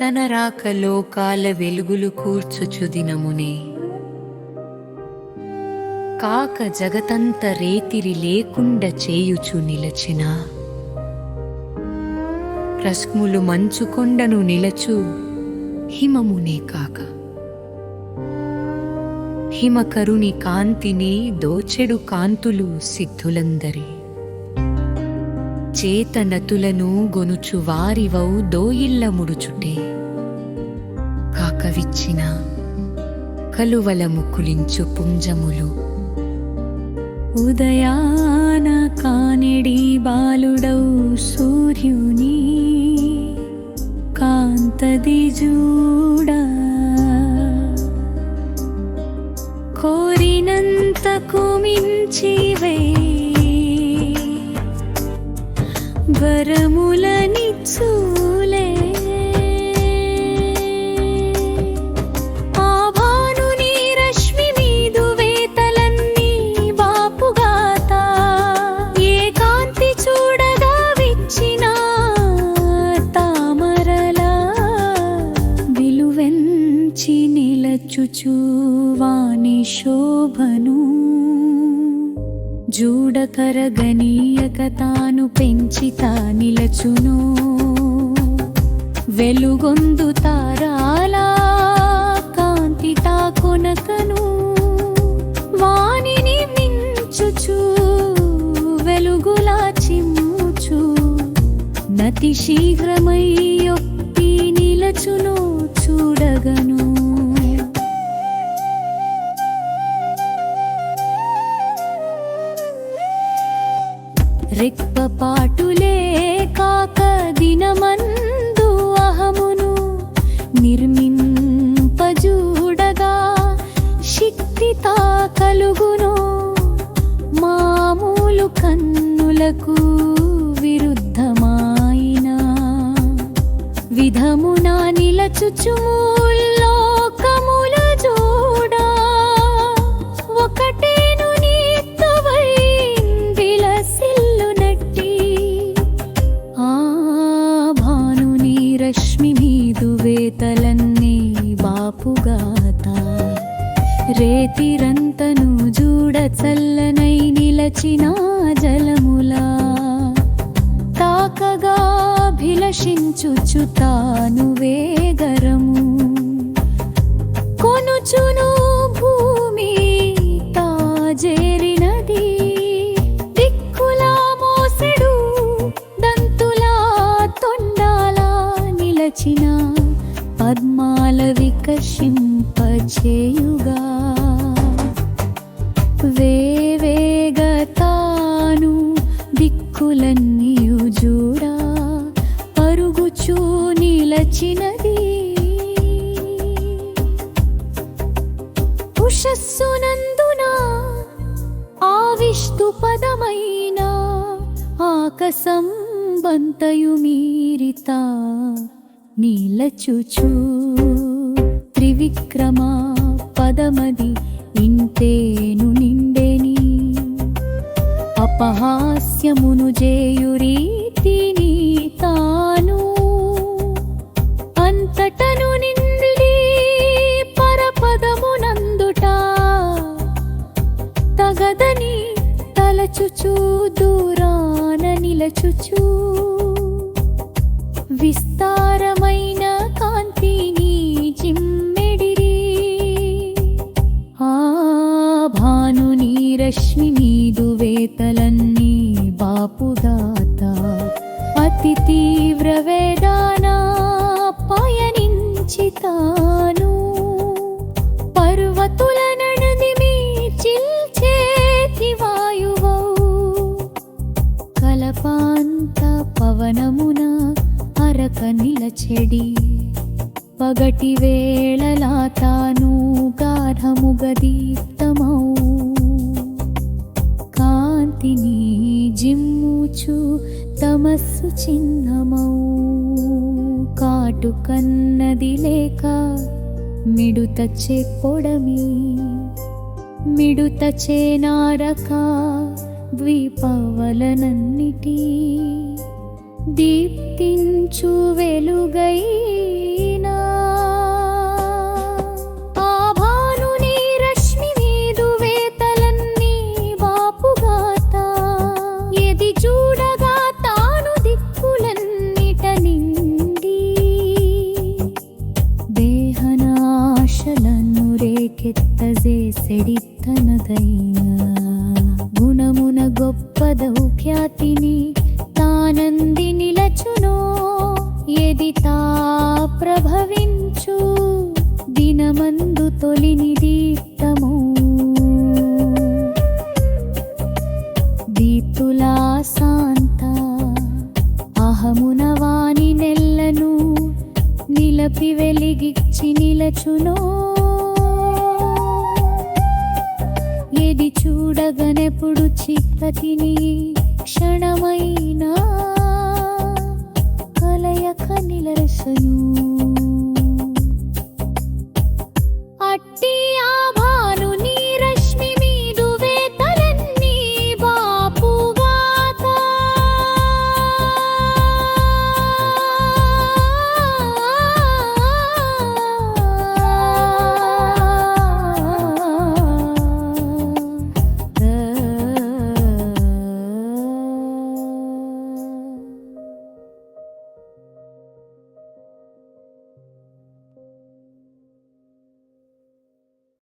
తన రాక లోకాల వెలుగులు కూర్చుచు దినమునే కాక జగతంత రేతిరి లేకుండ చేయుచు నిలచిన రశ్ములు మంచుకొండను నిలచు హిమమునే కాక హిమకరుని కాంతిని దోచెడు కాంతులు సిద్ధులందరి చేతనతులను గొనుచు వారివౌ దోయిల్ల ముడుచుటే కాకవిచ్చిన కలువల ముకులించు పుంజములు ఉదయాన కానిడి బాలుడౌ సూర్యుని కాంతది జూడా కోరినంతకు మించివే వరములనిచ్చులే ఆ భానుని రశ్మి మీదు వేతలన్నీ బాపుగాత ఏ కాంతి చూడగా విచ్చిన తామరలా విలువెంచి నిలచుచు వాని శోభను జూడకరగనీయక తాను పెంచితా నిలచును వెలుగొందు తారాలా కాంతి తా కొనకను వానిని మించుచు వెలుగులా చిమ్ముచు నతి శీఘ్రమై ఒప్పి నిలచును చూడగను రెప్పపాటులే కాక దినమందు అహమును నిర్మింపజూడగా శక్తితా కలుగును మామూలు కన్నులకు విరుద్ధమాయిన విధమున నిలచుచు లోకముల జోడా ఒకటేను నీతవై విలసిల్లునట్టి ఆ భానుని రశ్మి మీదు వేతలన్నీ బాపుగాత రేతిరంతను జూడ చల్లనై నిలచిన జలములా తాకగా భిలషించుచు తాను వేగరము కొనుచును భూమి తాజేరినది దిక్కులా మోసెడు దంతులా తొండాలా నిలచిన పద్మాల వికర్షింపచేయుగా వేవేగతాను దిక్కులన్నీయు జూడా పరుగుచూ నిలచినది ఉషస్సునందున ఆవిష్టు పదమైన ఆకసం బంతయు మీరితా నీలచుచు త్రివిక్రమ పదమది ఇంతేను నిండెని అపహాస్యమును జేయు రీతిని తాను అంతటను నిండి పరపదమునందుట తగదని తలచుచు దూరాన నిలచుచు విస్తారమైన కాంతిని చిమ్మెడిరి ఆ భానుని రశ్మి మీదు వేతలన్నీ బాపుగాత అతి తీవ్ర వేదాన పయనించి తాను పర్వతుల నడదిమి చిల్చేతి వాయువౌ కలపాంత పవనమున అరక నిలచెడి పగటి వేళలా తాను గాఢముగ దీప్తమౌ కాంతిని జిమ్ముచు తమస్సు చిన్నమౌ కాటు కన్నది లేక మిడుతచే పొడమి మిడుతచే నారక ద్వీపవలనన్నిటి దీప్తించు వెలుగై జేసెడి తనదైన గుణమున గొప్పదౌ ఖ్యాతిని తానంది నిలచునో ఎది తా ప్రభవించు దినమందు తొలిని దీప్తము దీప్తులా శాంత అహమున వాని నెల్లను నిలపి వెలిగిచ్చి నిలచునో ఎది చూడగనెప్పుడు చిత్తతిని క్షణమైనా